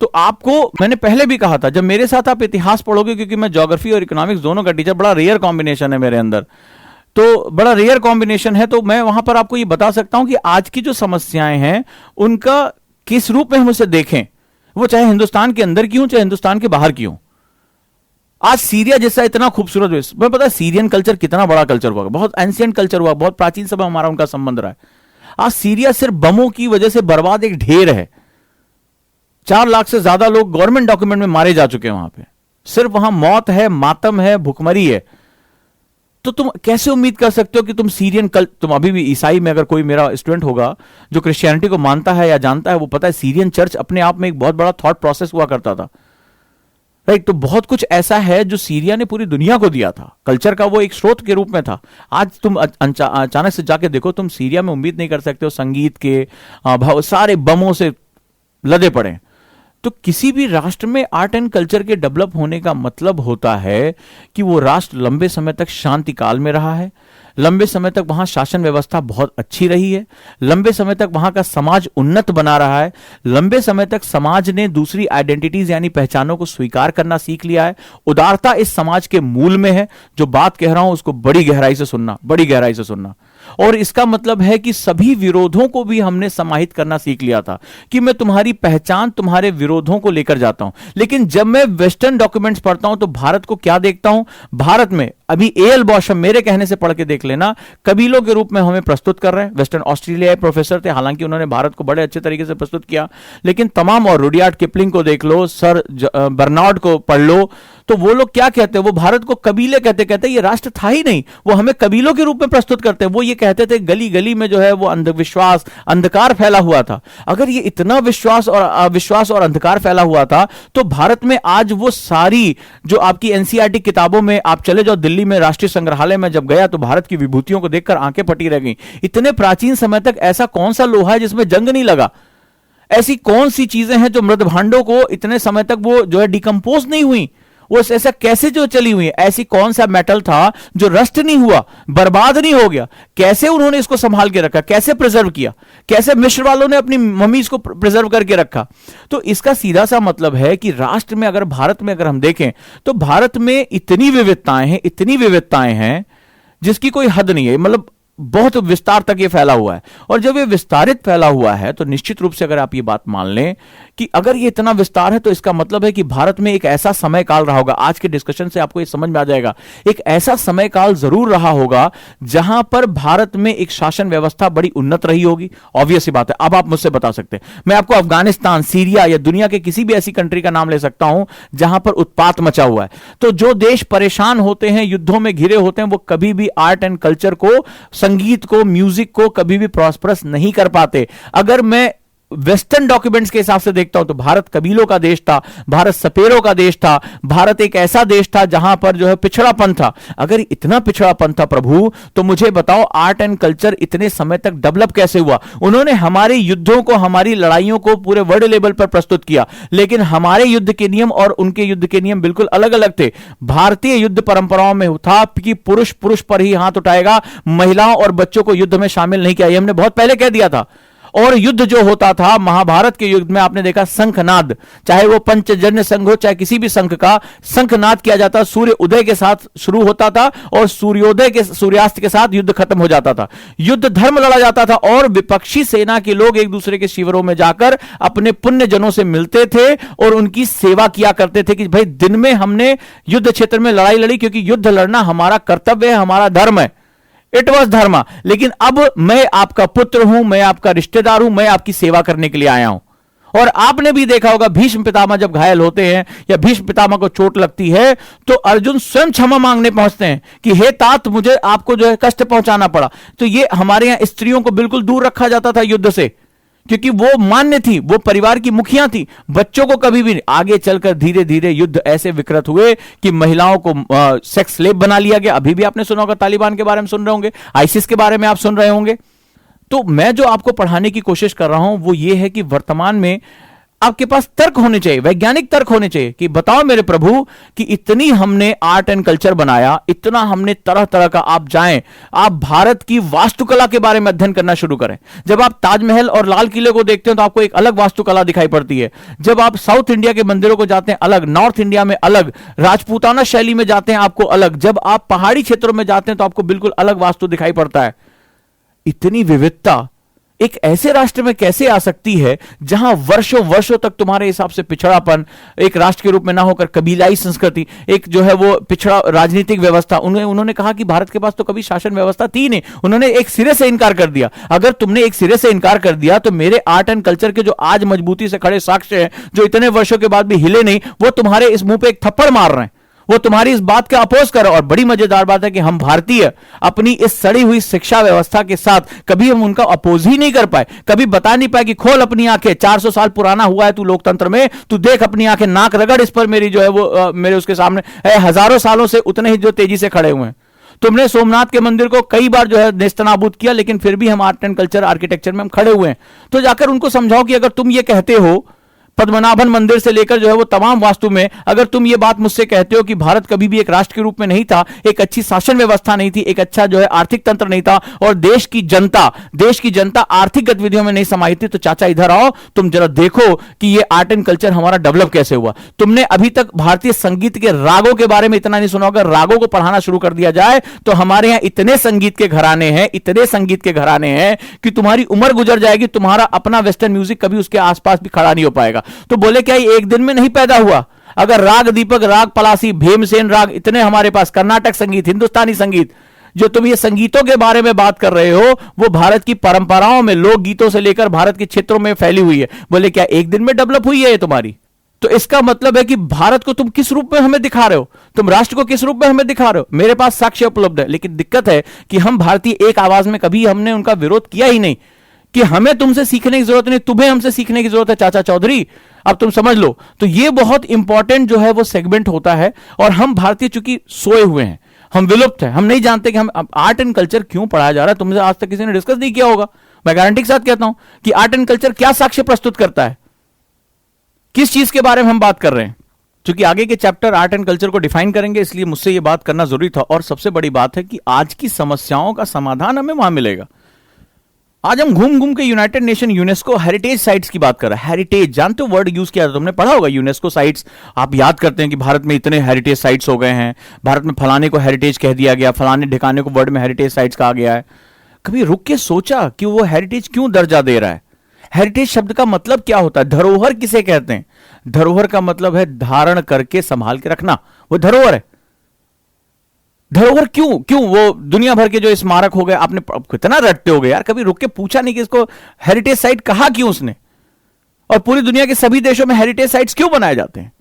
तो आपको मैंने पहले भी कहा था, जब मेरे साथ आप इतिहास पढ़ोगे, क्योंकि मैं ज्योग्राफी और इकोनॉमिक्स दोनों का टीचर, बड़ा रेयर कॉम्बिनेशन है मेरे अंदर, तो बड़ा रेयर कॉम्बिनेशन है, तो मैं वहां पर आपको ये बता सकता हूं कि आज की जो समस्याएं हैं उनका किस रूप में हम उसे देखें, वो चाहे हिंदुस्तान के अंदर की हो चाहे हिंदुस्तान के बाहर की हो। आज सीरिया जैसा इतना खूबसूरत देश, मैं पता है सीरियन कल्चर कितना बड़ा कल्चर हुआ, बहुत एंशिएंट कल्चर हुआ, बहुत प्राचीन समय हमारा उनका संबंध रहा है। आज सीरिया सिर्फ बमों की वजह से बर्बाद एक ढेर है। 4 लाख से ज्यादा लोग गवर्नमेंट डॉक्यूमेंट में मारे जा चुके हैं वहां पे, सिर्फ वहां मौत है, मातम है, भुखमरी है। तो तुम कैसे उम्मीद कर सकते हो कि तुम तुम अभी भी ईसाई में, अगर कोई मेरा स्टूडेंट होगा जो क्रिश्चियनिटी को मानता है या जानता है, वो पता है सीरियन चर्च अपने आप में एक बहुत बड़ा थॉट प्रोसेस हुआ करता था, राइट। तो बहुत कुछ ऐसा है जो सीरिया ने पूरी दुनिया को दिया था, कल्चर का वो एक स्रोत के रूप में था। आज तुम अचानक से जाके देखो, तुम सीरिया में उम्मीद नहीं कर सकते हो, संगीत के सारे बमों से लदे पड़े। तो किसी भी राष्ट्र में आर्ट एंड कल्चर के डेवलप होने का मतलब होता है कि वो राष्ट्र लंबे समय तक शांति काल में रहा है, लंबे समय तक वहां शासन व्यवस्था बहुत अच्छी रही है, लंबे समय तक वहां का समाज उन्नत बना रहा है, लंबे समय तक समाज ने दूसरी आइडेंटिटीज यानी पहचानों को स्वीकार करना सीख लिया है। उदारता इस समाज के मूल में है। जो बात कह रहा हूं उसको बड़ी गहराई से सुनना, बड़ी गहराई से सुनना। और इसका मतलब है कि सभी विरोधों को भी हमने समाहित करना सीख लिया था कि मैं तुम्हारी पहचान, तुम्हारे विरोधों को लेकर जाता हूं। लेकिन जब मैं वेस्टर्न डॉक्यूमेंट्स पढ़ता हूं तो भारत को क्या देखता हूं? भारत में अभी एएल बॉशम, मेरे कहने से पढ़ के देख लेना, कबीलों के रूप में हमें प्रस्तुत कर रहे हैं। वेस्टर्न ऑस्ट्रेलिया प्रोफेसर थे, हालांकि उन्होंने भारत को बड़े अच्छे तरीके से प्रस्तुत किया, लेकिन तमाम, और रुडियार्ड किपलिंग को देख लो, सर बर्नार्ड को पढ़ लो, तो वो लोग क्या कहते हैं? वो भारत को कबीले कहते ये राष्ट्र था ही नहीं, वो हमें कबीलों के रूप में प्रस्तुत करते हैं। वो ये कहते थे गली गली में जो है वो अंधविश्वास, अंधकार फैला हुआ था। अगर ये इतना विश्वास और अविश्वास और अंधकार फैला हुआ था, तो भारत में आज वो सारी जो आपकी एनसीईआरटी किताबों में आप चले जाओ, दिल्ली में राष्ट्रीय संग्रहालय में जब गया तो भारत की विभूतियों को देखकर आंखें फटी रह गई। इतने प्राचीन समय तक ऐसा कौन सा लोहा है जिसमें जंग नहीं लगा? ऐसी कौन सी चीजें हैं जो मृद भांडों को इतने समय तक वो जो है डिकम्पोज नहीं हुई? वो ऐसा कैसे जो चली हुई है? ऐसी कौन सा मेटल था जो रस्ट नहीं हुआ, बर्बाद नहीं हो गया? कैसे उन्होंने इसको संभाल के रखा? कैसे प्रिजर्व किया? कैसे मिस्र वालों ने अपनी मम्मीज को प्रिजर्व करके रखा? तो इसका सीधा सा मतलब है कि राष्ट्र में, अगर भारत में अगर हम देखें तो भारत में इतनी विविधताएं हैं जिसकी कोई हद नहीं है। मतलब बहुत विस्तार तक ये फैला हुआ है। और जब ये विस्तारित फैला हुआ है तो निश्चित रूप से अगर आप ये बात मान लें कि अगर ये इतना विस्तार है तो इसका मतलब है कि भारत में एक ऐसा समय काल रहा होगा, आज के डिस्कशन से आपको ये समझ में आ जाएगा, एक ऐसा समय काल जरूर रहा होगा जहां पर भारत में एक शासन व्यवस्था बड़ी उन्नत रही होगी। ऑब्वियस सी बात है। अब आप मुझसे बता सकते हैं, मैं आपको अफगानिस्तान, सीरिया या दुनिया के किसी भी ऐसी कंट्री का नाम ले सकता हूं जहां पर उत्पात मचा हुआ है। तो जो देश परेशान होते हैं, युद्धों में घिरे होते हैं, वो कभी भी आर्ट एंड कल्चर को, संगीत को, म्यूजिक को कभी भी प्रॉस्परस नहीं कर पाते। अगर मैं वेस्टर्न डॉक्यूमेंट्स के हिसाब से देखता हूं तो भारत कबीलों का देश था, भारत सपेरों का देश था, भारत एक ऐसा देश था जहां पर जो है पिछड़ापन था। अगर इतना पिछड़ापन था प्रभु, तो मुझे बताओ आर्ट एंड कल्चर इतने समय तक डेवलप कैसे हुआ? उन्होंने हमारे युद्धों को, हमारी लड़ाइयों को पूरे वर्ल्ड लेवल पर प्रस्तुत किया, लेकिन हमारे युद्ध के नियम और उनके युद्ध के नियम बिल्कुल अलग अलग थे। भारतीय युद्ध परंपराओं में था कि पुरुष पुरुष पर ही हाथ उठाएगा, महिलाओं और बच्चों को युद्ध में शामिल नहीं किया। ये हमने बहुत पहले कह दिया था। और युद्ध जो होता था, महाभारत के युद्ध में आपने देखा शंखनाद, चाहे वो पंचजन्य संघ हो, चाहे किसी भी संघ का शंखनाद किया जाता, सूर्य उदय के साथ शुरू होता था और सूर्यास्त के साथ युद्ध खत्म हो जाता था। युद्ध धर्म लड़ा जाता था और विपक्षी सेना के लोग एक दूसरे के शिविरों में जाकर अपने पुण्य जनों से मिलते थे और उनकी सेवा किया करते थे कि भाई दिन में हमने युद्ध क्षेत्र में लड़ाई लड़ी, क्योंकि युद्ध लड़ना हमारा कर्तव्य है, हमारा धर्म है। इट वॉज धर्मा। लेकिन अब मैं आपका पुत्र हूं, मैं आपका रिश्तेदार हूं, मैं आपकी सेवा करने के लिए आया हूं। और आपने भी देखा होगा, भीष्म पितामह जब घायल होते हैं या भीष्म पितामह को चोट लगती है तो अर्जुन स्वयं क्षमा मांगने पहुंचते हैं कि हे तात, मुझे आपको जो है कष्ट पहुंचाना पड़ा। तो ये हमारे यहां स्त्रियों को बिल्कुल दूर रखा जाता था युद्ध से, क्योंकि वो मान्य थी, वो परिवार की मुखिया थी। बच्चों को कभी भी नहीं। आगे चलकर धीरे धीरे युद्ध ऐसे विकृत हुए कि महिलाओं को सेक्स स्लेव बना लिया गया। अभी भी आपने सुना होगा, तालिबान के बारे में सुन रहे होंगे, आईसिस के बारे में आप सुन रहे होंगे। तो मैं जो आपको पढ़ाने की कोशिश कर रहा हूं वो ये है कि वर्तमान में आपके पास तर्क होने चाहिए, वैज्ञानिक तर्क होने चाहिए कि बताओ मेरे प्रभु कि इतनी हमने आर्ट एंड कल्चर बनाया, इतना हमने तरह तरह का, आप जाएं, आप भारत की वास्तुकला के बारे में अध्ययन करना शुरू करें। जब आप ताजमहल और लाल किले को देखते हैं तो आपको एक अलग वास्तुकला दिखाई पड़ती है। जब आप साउथ इंडिया के मंदिरों को जाते हैं अलग, नॉर्थ इंडिया में अलग, राजपूताना शैली में जाते हैं आपको अलग, जब आप पहाड़ी क्षेत्रों में जाते हैं तो आपको बिल्कुल अलग वास्तु दिखाई पड़ता है। इतनी विविधता एक ऐसे राष्ट्र में कैसे आ सकती है जहां वर्षों वर्षों तक तुम्हारे हिसाब से पिछड़ापन, एक राष्ट्र के रूप में ना होकर कबीलाई संस्कृति, एक जो है वो पिछड़ा राजनीतिक व्यवस्था। उन्होंने कहा कि भारत के पास तो कभी शासन व्यवस्था थी नहीं, उन्होंने एक सिरे से इनकार कर दिया। अगर तुमने एक सिरे से इनकार कर दिया तो मेरे आर्ट एंड कल्चर के जो आज मजबूती से खड़े साक्ष्य हैं, जो इतने वर्षों के बाद भी हिले नहीं, वो तुम्हारे इस मुंह पे एक थप्पड़ मार रहे हैं, वो तुम्हारी इस बात का अपोज करो। और बड़ी मजेदार बात है कि हम भारतीय अपनी इस सड़ी हुई शिक्षा व्यवस्था के साथ कभी हम उनका अपोज ही नहीं कर पाए, कभी बता नहीं पाए कि खोल अपनी आंखें, 400 साल पुराना हुआ है तू लोकतंत्र में, तू देख अपनी आंखें, नाक रगड़ इस पर मेरी जो है वो मेरे उसके सामने है, हजारों सालों से उतने ही जो तेजी से खड़े हुए हैं। तुमने सोमनाथ के मंदिर को कई बार जो है नेस्तनाबूद किया, लेकिन फिर भी हम आर्ट एंड कल्चर आर्किटेक्चर में हम खड़े हुए हैं। तो जाकर उनको समझाओ कि अगर तुम ये कहते हो, पद्मनाभन मंदिर से लेकर जो है वो तमाम वास्तु में, अगर तुम ये बात मुझसे कहते हो कि भारत कभी भी एक राष्ट्र के रूप में नहीं था, एक अच्छी शासन व्यवस्था नहीं थी, एक अच्छा जो है आर्थिक तंत्र नहीं था, और देश की जनता आर्थिक गतिविधियों में नहीं समाई थी, तो चाचा इधर आओ, तुम जरा देखो कि ये आर्ट एंड कल्चर हमारा डेवलप कैसे हुआ। तुमने अभी तक भारतीय संगीत के रागों के बारे में इतना नहीं सुना होगा। रागों को पढ़ाना शुरू कर दिया जाए तो हमारे यहां इतने संगीत के घराने हैं, इतने संगीत के घराने हैं कि तुम्हारी उम्र गुजर जाएगी, तुम्हारा अपना वेस्टर्न म्यूजिक कभी उसके आसपास भी खड़ा नहीं हो पाएगा। तो बोले क्या ये एक दिन में नहीं पैदा हुआ? अगर राग दीपक, राग पलासी, भीमसेन राग, इतने हमारे पास, कर्नाटक संगीत, हिंदुस्तानी संगीत, जो तुम ये संगीतों के बारे में बात कर रहे हो, वो भारत की परंपराओं में, लोक गीतों से लेकर भारत के क्षेत्रों में फैली हुई है। बोले क्या एक दिन में डेवलप हुई है ये तुम्हारी? तो इसका मतलब है कि भारत को तुम किस रूप में हमें दिखा रहे हो, तुम राष्ट्र को किस रूप में हमें दिखा रहे हो। मेरे पास साक्ष्य उपलब्ध है, लेकिन दिक्कत है कि हम भारतीय एक आवाज में कभी हमने उनका विरोध किया ही नहीं कि हमें तुमसे सीखने की जरूरत नहीं, तुम्हें हमसे सीखने की जरूरत है चाचा चौधरी, अब तुम समझ लो। तो ये बहुत इंपॉर्टेंट जो है वो सेगमेंट होता है। और हम भारतीय चूंकि सोए हुए हैं, हम विलुप्त हैं, हम नहीं जानते कि हम आर्ट एंड कल्चर क्यों पढ़ाया जा रहा है। तुमसे आज तक किसी ने डिस्कस नहीं किया होगा। मैं गारंटी के साथ कहता हूं कि आर्ट एंड कल्चर क्या साक्ष्य प्रस्तुत करता है, किस चीज के बारे में हम बात कर रहे हैं। क्योंकि आगे के चैप्टर आर्ट एंड कल्चर को डिफाइन करेंगे, इसलिए मुझसे यह बात करना जरूरी था। और सबसे बड़ी बात है कि आज की समस्याओं का समाधान हमें वहां मिलेगा। आज हम घूम घूम के United nation UNESCO heritage sites की बात कर रहे हैं। हेरिटेज, जानते हो वर्ड यूज किया, तुमने पढ़ा होगा यूनेस्को साइट्स। आप याद करते हैं कि भारत में इतने हेरिटेज साइट्स हो गए हैं, भारत में फलाने को हेरिटेज कह दिया गया, फलाने ठिकाने को वर्ड में हेरिटेज साइट्स कहा गया है। कभी रुक के सोचा कि वो हेरिटेज क्यों दर्जा दे रहा है? हेरिटेज शब्द का मतलब क्या होता है? धरोहर किसे कहते हैं? धरोहर का मतलब है धारण करके संभाल के रखना, वो धरोहर है। धरोहर क्यों वो दुनिया भर के जो स्मारक हो गए, आपने कितना रटते हो गए यार, कभी रुक के पूछा नहीं कि इसको हेरिटेज साइट कहा क्यों उसने? और पूरी दुनिया के सभी देशों में हेरिटेज साइट्स क्यों बनाए जाते हैं?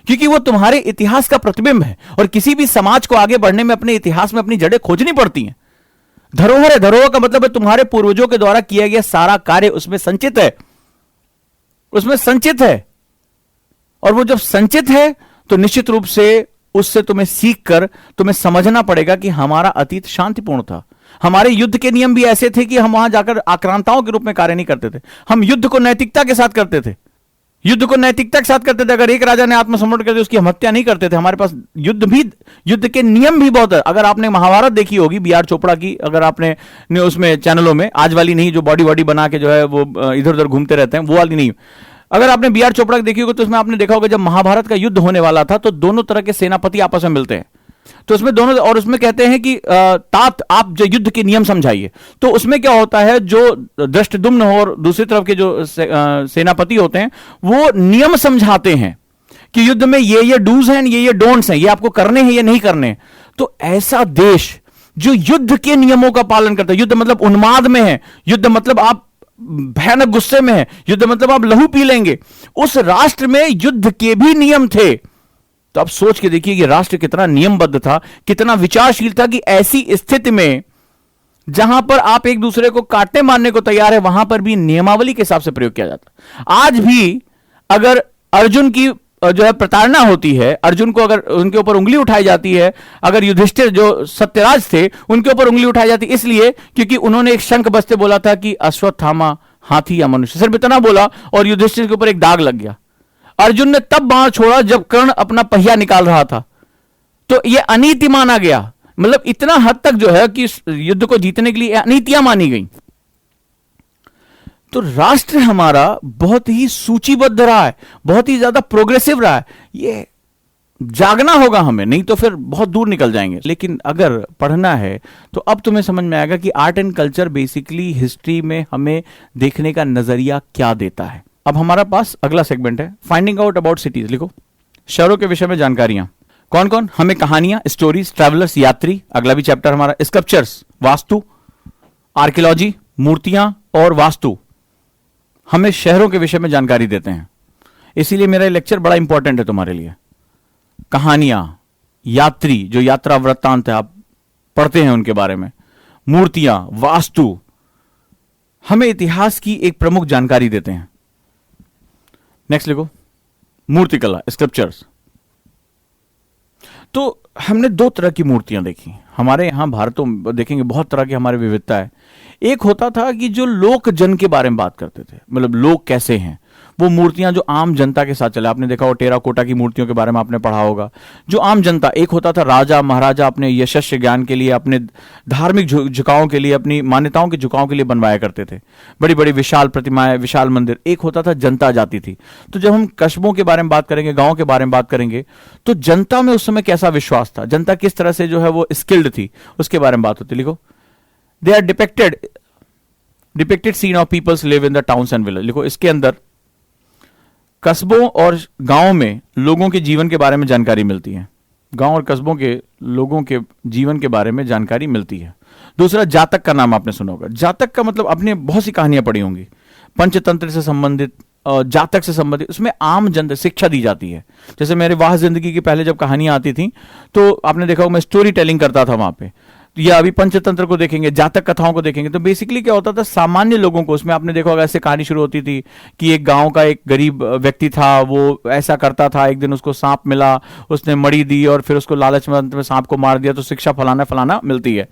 क्योंकि वो तुम्हारे इतिहास का प्रतिबिंब है, और किसी भी समाज को आगे बढ़ने में अपने इतिहास में अपनी जड़ें खोजनी पड़ती हैं। धरोहर है, धरोहर का मतलब है तुम्हारे पूर्वजों के द्वारा किया गया सारा कार्य उसमें संचित है, उसमें संचित है। और वो जब संचित है तो निश्चित रूप से उससे तुम्हें सीख कर तुम्हें समझना पड़ेगा कि हमारा अतीत शांतिपूर्ण था। हमारे युद्ध के नियम भी ऐसे थे कि हम वहां जाकर आक्रांताओं के रूप में कार्य नहीं करते थे। हम युद्ध को नैतिकता के साथ करते थे, युद्ध को नैतिकता के साथ करते थे। अगर एक राजा ने आत्मसमर्पण कर दिया, उसकी हम हत्या नहीं करते थे। हमारे पास युद्ध के नियम भी बहुत है। अगर आपने महाभारत देखी होगी बी आर चोपड़ा की, अगर आपने उसमें चैनलों में, आज वाली नहीं जो बॉडी वॉडी बना के जो है वो इधर उधर घूमते रहते हैं, वो वाली नहीं, अगर आपने बी आर चोपड़ा देखी होगी तो उसमें आपने देखा होगा जब महाभारत का युद्ध होने वाला था तो दोनों तरह के सेनापति आपस में मिलते हैं, तो उसमें दोनों, और उसमें कहते हैं कि तात आप जो युद्ध के नियम समझाइए। तो उसमें क्या होता है, जो धृष्टद्युम्न और दूसरी तरफ के जो सेनापति होते हैं वो नियम समझाते हैं कि युद्ध में ये डूज हैं, ये डोंट्स हैं, ये आपको करने हैं, ये नहीं करने। तो ऐसा देश जो युद्ध के नियमों का पालन करता है, युद्ध मतलब उन्माद में है, युद्ध मतलब आप भयानक गुस्से में है, युद्ध मतलब आप लहू पी लेंगे, उस राष्ट्र में युद्ध के भी नियम थे। तो आप सोच के देखिए कि राष्ट्र कितना नियमबद्ध था, कितना विचारशील था, कि ऐसी स्थिति में जहां पर आप एक दूसरे को काटने मारने को तैयार है, वहां पर भी नियमावली के हिसाब से प्रयोग किया जाता। आज भी अगर अर्जुन की जो है प्रताड़ना होती है, अर्जुन को अगर उनके ऊपर उंगली उठाई जाती है, अगर युधिष्ठिर जो सत्यराज थे उनके ऊपर उंगली उठाई जाती, इसलिए क्योंकि उन्होंने एक शंख बजते बोला था कि अश्वत्थामा हाथी या मनुष्य, सिर्फ इतना बोला और युधिष्ठिर के ऊपर एक दाग लग गया। अर्जुन ने तब बाण छोड़ा जब कर्ण अपना पहिया निकाल रहा था, तो यह अनीति माना गया। मतलब इतना हद तक जो है कि युद्ध को जीतने के लिए अनीतियां मानी गई। तो राष्ट्र हमारा बहुत ही सूचीबद्ध रहा है, बहुत ही ज्यादा प्रोग्रेसिव रहा है। ये जागना होगा हमें, नहीं तो फिर बहुत दूर निकल जाएंगे। लेकिन अगर पढ़ना है तो अब तुम्हें समझ में आएगा कि art and culture basically history में हमें देखने का नजरिया क्या देता है। अब हमारा पास अगला सेगमेंट है, फाइंडिंग आउट अबाउट सिटीज। लिखो, शहरों के विषय में जानकारियां। कौन कौन? हमें कहानियां, स्टोरीज, ट्रैवलर्स, यात्री, अगला भी चैप्टर हमारा, स्कल्पचर्स, वास्तु, आर्कियोलॉजी, मूर्तियां और वास्तु हमें शहरों के विषय में जानकारी देते हैं। इसीलिए मेरा लेक्चर बड़ा इंपॉर्टेंट है तुम्हारे लिए। कहानियां, यात्री जो यात्रा वृत्तांत है आप पढ़ते हैं उनके बारे में, मूर्तियां, वास्तु हमें इतिहास की एक प्रमुख जानकारी देते हैं। नेक्स्ट लिखो, मूर्तिकला, स्कल्पचर्स। तो हमने दो तरह की मूर्तियां देखी हमारे यहां भारत में, देखेंगे बहुत तरह की हमारी विविधता है। एक होता था कि जो लोक जन के बारे में बात करते थे, मतलब लोग कैसे हैं, वो मूर्तियां जो आम जनता के साथ चले। आपने देखा हो टेराकोटा की मूर्तियों के बारे में आपने पढ़ा होगा, जो आम जनता। एक होता था राजा महाराजा अपने यशस्वी ज्ञान के लिए, अपने धार्मिक झुकावों के लिए, अपनी मान्यताओं के झुकाव के लिए बनवाया करते थे बड़ी बड़ी विशाल प्रतिमाएं, विशाल मंदिर। एक होता था जनता जाती थी। तो जब हम कस्बों के बारे में बात करेंगे, गांव के बारे में बात करेंगे, तो जनता में उस समय कैसा विश्वास था, जनता किस तरह से जो है वो स्किल्ड थी, उसके बारे में बात होती। लिखो, they are depicted scene of peoples live in the towns and village. लिखो, इसके अंदर कस्बों और गांवों में लोगों के जीवन के बारे में जानकारी मिलती है। गांव और कस्बों के लोगों के जीवन के बारे में जानकारी मिलती है। दूसरा, जातक का नाम आपने सुना होगा। जातक का मतलब आपने बहुत सी कहानियां पढ़ी होंगी, पंचतंत्र से संबंधित, जातक से संबंधित, उसमें आम जन शिक्षा दी जाती है। जैसे मेरे वाह जिंदगी की पहले जब कहानियां आती थी तो आपने देखा हो मैं स्टोरी टेलिंग करता था वहां पे, या अभी पंचतंत्र को देखेंगे, जातक कथाओं को देखेंगे, तो बेसिकली क्या होता था, सामान्य लोगों को, उसमें आपने देखा होगा ऐसे कहानी शुरू होती थी कि एक गांव का एक गरीब व्यक्ति था, वो ऐसा करता था, एक दिन उसको सांप मिला, उसने मड़ी दी और फिर उसको लालच में सांप को मार दिया, तो शिक्षा फलाना फलाना मिलती है।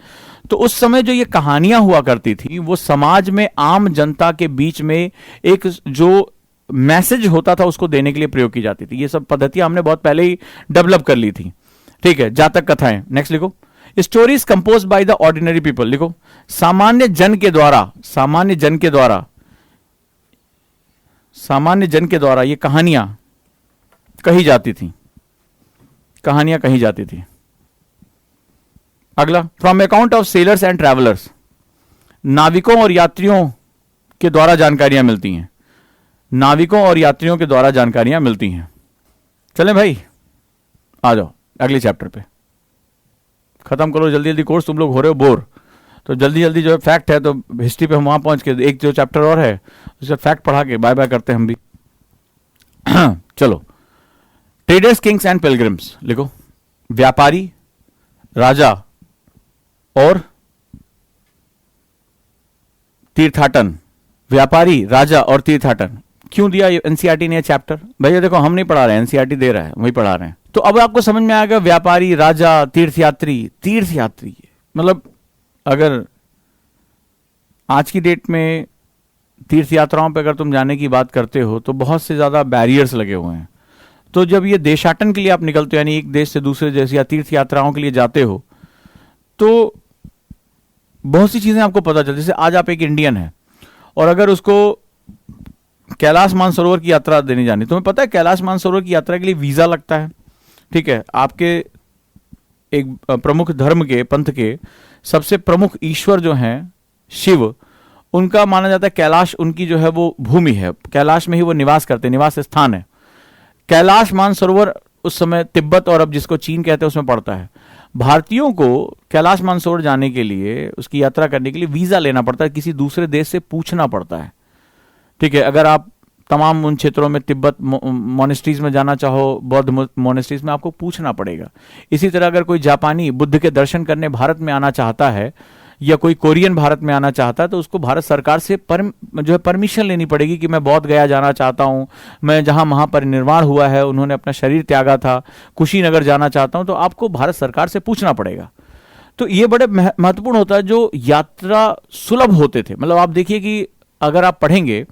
तो उस समय जो ये कहानियां हुआ करती थी वो समाज में आम जनता के बीच में एक जो मैसेज होता था उसको देने के लिए प्रयोग की जाती थी। ये सब पद्धतियां हमने बहुत पहले ही डेवलप कर ली थी। ठीक है, जातक कथाएं। नेक्स्ट लिखो, stories compose by the ordinary people. लिखो, सामान्य जन के द्वारा, सामान्य जन के द्वारा, सामान्य जन के द्वारा ये कहानियां कही जाती थी, कहानियां कही जाती थी। अगला, from account of sellers and travellers, नाविकों और यात्रियों के द्वारा जानकारियां मिलती हैं, नाविकों और यात्रियों के द्वारा जानकारियां मिलती हैं। चलें भाई, आ जाओ अगले चैप्टर पे, खत्म करो जल्दी जल्दी कोर्स, तुम लोग हो रहे हो बोर, तो जल्दी जल्दी जो है फैक्ट है तो हिस्ट्री पे हम वहां पहुंच के एक जो चैप्टर और है उसका फैक्ट पढ़ा के बाय बाय करते हैं हम भी। चलो, ट्रेडर्स, किंग्स एंड पिलग्रिम्स। लिखो, व्यापारी, राजा और तीर्थाटन। व्यापारी, राजा और तीर्थाटन क्यों दिया एनसीईआरटी ने चैप्टर? भैया देखो, हम नहीं पढ़ा रहे हैं, एनसीईआरटी दे रहा है, वही पढ़ा रहे हैं। तो अब आपको समझ में आएगा, व्यापारी, राजा, तीर्थयात्री। तीर्थयात्री मतलब अगर आज की डेट में तीर्थ यात्राओं पर अगर तुम जाने की बात करते हो तो बहुत से ज्यादा बैरियर्स लगे हुए हैं। तो जब ये देशाटन के लिए आप निकलते हो, यानी एक देश से दूसरे देश या तीर्थ यात्राओं के लिए जाते हो, तो बहुत सी चीजें आपको पता चलती। जैसे आज आप एक इंडियन है और अगर उसको कैलाश मानसरोवर की यात्रा देने जानी, तुम्हें पता है कैलाश मानसरोवर की यात्रा के लिए वीजा लगता है। ठीक है, आपके एक प्रमुख धर्म के, पंथ के सबसे प्रमुख ईश्वर जो हैं शिव, उनका माना जाता है कैलाश उनकी जो है वो भूमि है, कैलाश में ही वो निवास करते हैं, निवास स्थान है। कैलाश मानसरोवर उस समय तिब्बत और अब जिसको चीन कहते हैं उसमें पड़ता है। भारतीयों को कैलाश मानसरोवर जाने के लिए, उसकी यात्रा करने के लिए वीजा लेना पड़ता है, किसी दूसरे देश से पूछना पड़ता है। ठीक है, अगर आप तमाम उन क्षेत्रों में तिब्बत मोनेस्ट्रीज में जाना चाहो, बौद्ध मोनेस्ट्रीज में, आपको पूछना पड़ेगा। इसी तरह अगर कोई जापानी बुद्ध के दर्शन करने भारत में आना चाहता है या कोई कोरियन भारत में आना चाहता है तो उसको भारत सरकार से जो है परमिशन लेनी पड़ेगी कि मैं बौद्ध गया जाना चाहता हूं, मैं जहां महापरिनिर्वाण हुआ है, उन्होंने अपना शरीर त्यागा था, कुशीनगर जाना चाहता हूं, तो आपको भारत सरकार से पूछना पड़ेगा। तो ये बड़े महत्वपूर्ण होता है। जो यात्रा सुलभ होते थे, मतलब आप देखिए कि अगर आप पढ़ेंगे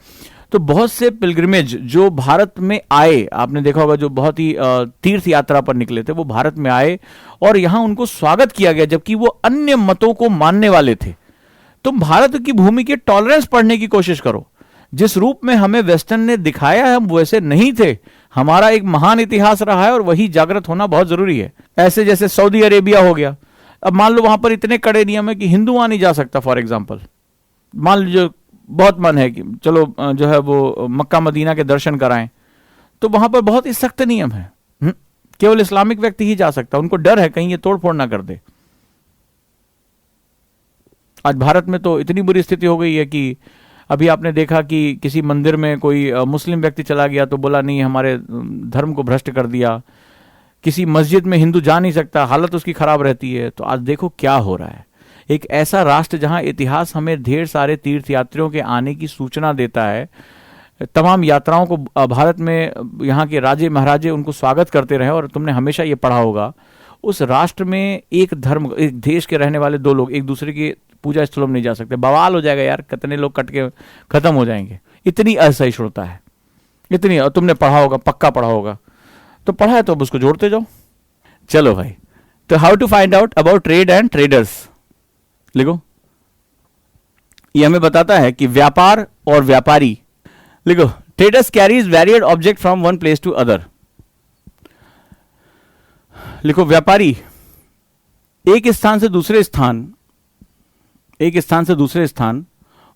तो बहुत से पिलग्रिमेज जो भारत में आए, आपने देखा होगा, जो बहुत ही तीर्थ यात्रा पर निकले थे वो भारत में आए और यहां उनको स्वागत किया गया, जबकि वो अन्य मतों को मानने वाले थे। तुम भारत की भूमि के टॉलरेंस पढ़ने की कोशिश करो। जिस रूप में हमें वेस्टर्न ने दिखाया है हम वैसे नहीं थे। हमारा एक महान इतिहास रहा है और वही जागृत होना बहुत जरूरी है। ऐसे जैसे सऊदी अरेबिया हो गया, अब मान लो वहां पर इतने कड़े नियम है कि हिंदू वहां नहीं जा सकता। फॉर एग्जाम्पल मान लीजिए बहुत मन है कि चलो जो है वो मक्का मदीना के दर्शन कराएं, तो वहां पर बहुत ही सख्त नियम है। केवल इस्लामिक व्यक्ति ही जा सकता, उनको डर है कहीं ये तोड़फोड़ ना कर दे। आज भारत में तो इतनी बुरी स्थिति हो गई है कि अभी आपने देखा कि किसी मंदिर में कोई मुस्लिम व्यक्ति चला गया तो बोला नहीं, हमारे धर्म को भ्रष्ट कर दिया। किसी मस्जिद में हिंदू जा नहीं सकता, हालत उसकी खराब रहती है। तो आज देखो क्या हो रहा है। एक ऐसा राष्ट्र जहां इतिहास हमें ढेर सारे तीर्थ यात्रियों के आने की सूचना देता है, तमाम यात्राओं को भारत में यहाँ के राजे महाराजे उनको स्वागत करते रहे, और तुमने हमेशा ये पढ़ा होगा उस राष्ट्र में एक धर्म, एक देश के रहने वाले दो लोग एक दूसरे के पूजा स्थलों में नहीं जा सकते। बवाल हो जाएगा यार, कितने लोग कट के खत्म हो जाएंगे। इतनी असहिष्णुता है, इतनी। और तुमने पढ़ा होगा, पक्का पढ़ा होगा, तो पढ़ा है तो अब उसको जोड़ते जाओ। चलो भाई, तो how to find out about trade and traders, लिखो। ये हमें बताता है कि व्यापार और व्यापारी, लिखो, traders carries varied object from one place to other. लिखो, व्यापारी एक स्थान से दूसरे स्थान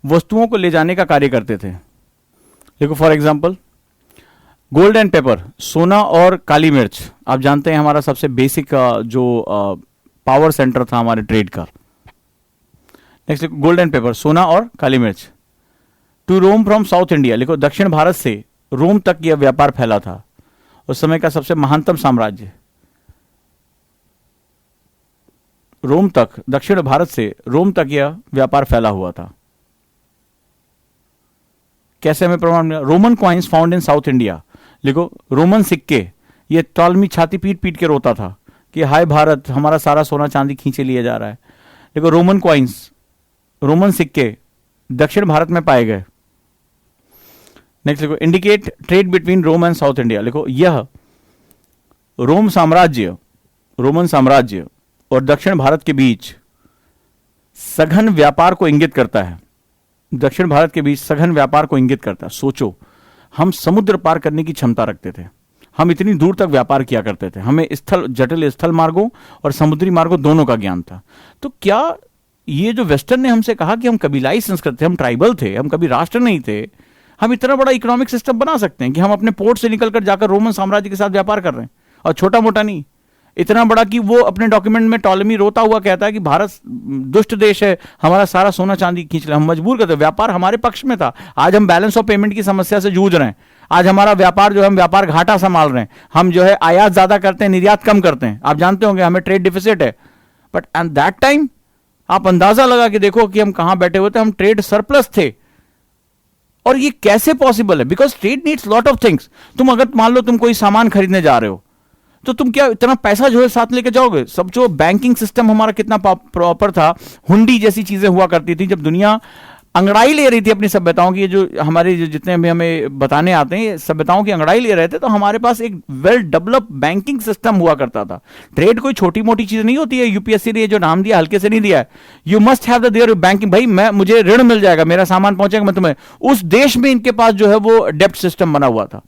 वस्तुओं को ले जाने का कार्य करते थे। देखो for example gold and paper, सोना और काली मिर्च। आप जानते हैं हमारा सबसे बेसिक जो पावर सेंटर था हमारे ट्रेड का। नेक्स्ट गोल्ड एंड पेपर, सोना और काली मिर्च। To Rome from south India, लिखो, दक्षिण भारत से रोम तक यह व्यापार फैला था। उस समय का सबसे महानतम साम्राज्य रोम तक, दक्षिण भारत से रोम तक यह व्यापार फैला हुआ था। कैसे हमें प्रमाण मिला? Roman coins found in south India. लिखो, रोमन सिक्के, ये टॉलमी छाती पीट पीट के रोता था कि हाय भारत, हमारा सारा सोना चांदी खींचे लिया जा रहा है। देखो, रोमन कॉइन्स, रोमन सिक्के दक्षिण भारत में पाए गए। नेक्स्ट लिखो, indicate trade between Rome and south India. लिखो, यह रोमन साम्राज्य और दक्षिण भारत के बीच सघन व्यापार को इंगित करता है। दक्षिण भारत के बीच सघन व्यापार को इंगित करता है। सोचो, हम समुद्र पार करने की क्षमता रखते थे, हम इतनी दूर तक व्यापार किया करते थे, हमें जटिल स्थल मार्गों और समुद्री मार्गों दोनों का ज्ञान था। तो क्या ये जो वेस्टर्न ने हमसे कहा कि हम कबीलाई संस्कृत थे, हम ट्राइबल थे, हम कभी राष्ट्र नहीं थे, हम इतना बड़ा इकोनॉमिक सिस्टम बना सकते हैं कि हम अपने पोर्ट से निकलकर जाकर रोमन साम्राज्य के साथ व्यापार कर रहे हैं, और छोटा मोटा नहीं, इतना बड़ा कि वो अपने डॉक्यूमेंट में टॉलमी रोता हुआ कहता है कि भारत दुष्ट देश है, हमारा सारा सोना चांदी खींच ले। हम मजबूर करते, व्यापार हमारे पक्ष में था। आज हम बैलेंस ऑफ पेमेंट की समस्या से जूझ रहे हैं। आज हमारा व्यापार जो है, हम व्यापार घाटा संभाल रहे हैं, हम जो है आयात ज्यादा करते हैं, निर्यात कम करते हैं। आप जानते होंगे हमें ट्रेड डिफिसिट है, बट एट दैट टाइम आप अंदाजा लगा के देखो कि हम कहां बैठे हुए थे, हम ट्रेड सरप्लस थे। और ये कैसे पॉसिबल है? Because trade needs lot of things. तुम अगर मान लो तुम कोई सामान खरीदने जा रहे हो, तो तुम क्या इतना पैसा जो है साथ लेके जाओगे? सब जो बैंकिंग सिस्टम हमारा कितना प्रॉपर था, हुंडी जैसी चीजें हुआ करती थी। जब दुनिया अंगड़ाई ले रही थी अपनी सभ्यताओं की, जो हमारे जो जितने भी हमें बताने आते हैं सभ्यताओं की अंगड़ाई ले रहे थे, तो हमारे पास एक वेल डेवलप बैंकिंग सिस्टम हुआ करता था। ट्रेड कोई छोटी मोटी चीज नहीं होती है। यूपीएससी ने जो नाम दिया हल्के से नहीं दिया है। You must have the their banking. भाई मुझे ऋण मिल जाएगा, मेरा सामान पहुंचेगा, मैं तुम्हें उस देश में इनके पास जो है वो डेप्ट सिस्टम बना हुआ था।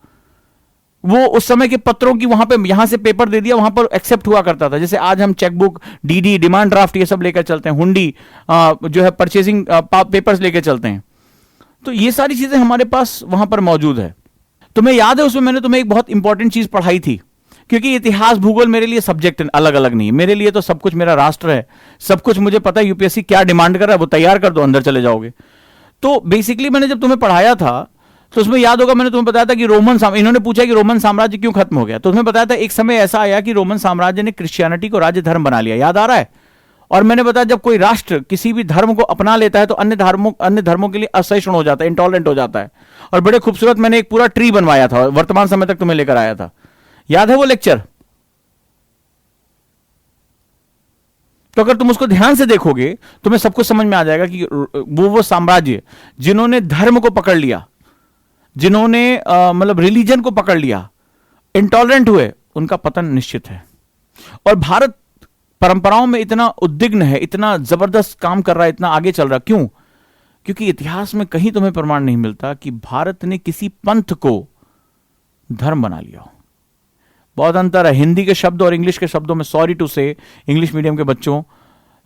वो उस समय के पत्रों की वहां पे, यहां से पेपर दे दिया, वहां पर एक्सेप्ट हुआ करता था। जैसे आज हम चेकबुक, डीडी, डिमांड ड्राफ्ट, ये सब लेकर चलते हैं, हुंडी जो है परचेसिंग पेपर्स लेकर चलते हैं। तो ये सारी चीजें हमारे पास वहां पर मौजूद है। तुम्हें याद है उसमें मैंने तुम्हें एक बहुत इंपॉर्टेंट चीज पढ़ाई थी, क्योंकि इतिहास भूगोल मेरे लिए सब्जेक्ट अलग अलग नहीं, मेरे लिए तो सब कुछ मेरा राष्ट्र है, सब कुछ मुझे पता है यूपीएससी क्या डिमांड कर रहा है, वो तैयार कर दो, अंदर चले जाओगे। तो बेसिकली मैंने जब तुम्हें पढ़ाया था तो उसमें याद होगा मैंने तुम्हें बताया था कि इन्होंने पूछा कि रोमन साम्राज्य क्यों खत्म हो गया, तो तुम्हें बताया था एक समय ऐसा आया कि रोमन साम्राज्य ने क्रिश्चियनिटी को राज्य धर्म बना लिया। याद आ रहा है? और मैंने बताया जब कोई राष्ट्र किसी भी धर्म को अपना लेता है तो अन्य धर्मों के लिए असहिष्णु हो जाता है, इंटॉलरेंट हो जाता है। और बड़े खूबसूरत मैंने एक पूरा ट्री बनवाया था, वर्तमान समय तक तुम्हें लेकर आया था। याद है वो लेक्चर? तो अगर तुम उसको ध्यान से देखोगे तुम्हें सब कुछ समझ में आ जाएगा कि वो साम्राज्य जिन्होंने धर्म को पकड़ लिया, जिन्होंने मतलब रिलीजन को पकड़ लिया, इंटॉलरेंट हुए, उनका पतन निश्चित है। और भारत परंपराओं में इतना उद्विग्न है, इतना जबरदस्त काम कर रहा है, इतना आगे चल रहा, क्यों? क्योंकि इतिहास में कहीं तुम्हें प्रमाण नहीं मिलता कि भारत ने किसी पंथ को धर्म बना लिया हो। बहुत अंतर है हिंदी के शब्द और इंग्लिश के शब्दों में। सॉरी टू से, इंग्लिश मीडियम के बच्चों,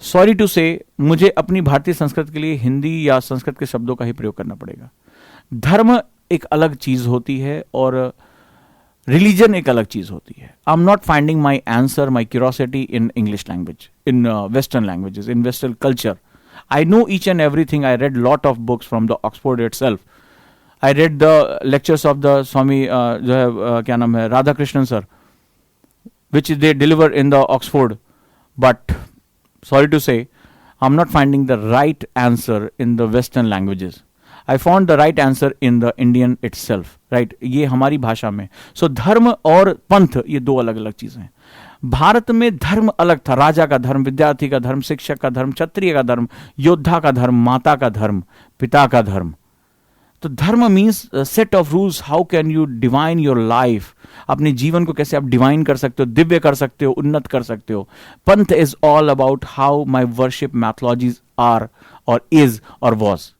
सॉरी टू से, मुझे अपनी भारतीय संस्कृत के लिए हिंदी या संस्कृत के शब्दों का ही प्रयोग करना पड़ेगा। धर्म एक अलग चीज होती है और रिलीजन एक अलग चीज होती है। I am not finding my answer, my curiosity in English language, in western languages, in western culture. I know each and everything. I read lot of books from the Oxford itself. I read the lectures of the Swami जो है क्या नाम है, Radha Krishnan sir, which they deliver in the Oxford. But sorry to say, I'm not finding the right answer in the Western languages. I found the right answer in the Indian itself. Right? ये हमारी भाषा में. So धर्म और पंथ ये दो अलग अलग चीजें हैं। भारत में धर्म अलग था, राजा का धर्म, विद्यार्थी का धर्म, शिक्षक का धर्म, क्षत्रिय का धर्म, योद्धा का धर्म, माता का धर्म, पिता का धर्म। तो धर्म means set of rules, how can you divine your life, अपने जीवन को कैसे आप डिवाइन कर सकते हो, दिव्य कर सकते हो, उन्नत कर सकते हो। Panth is all about how my worship mythologies are or is or was.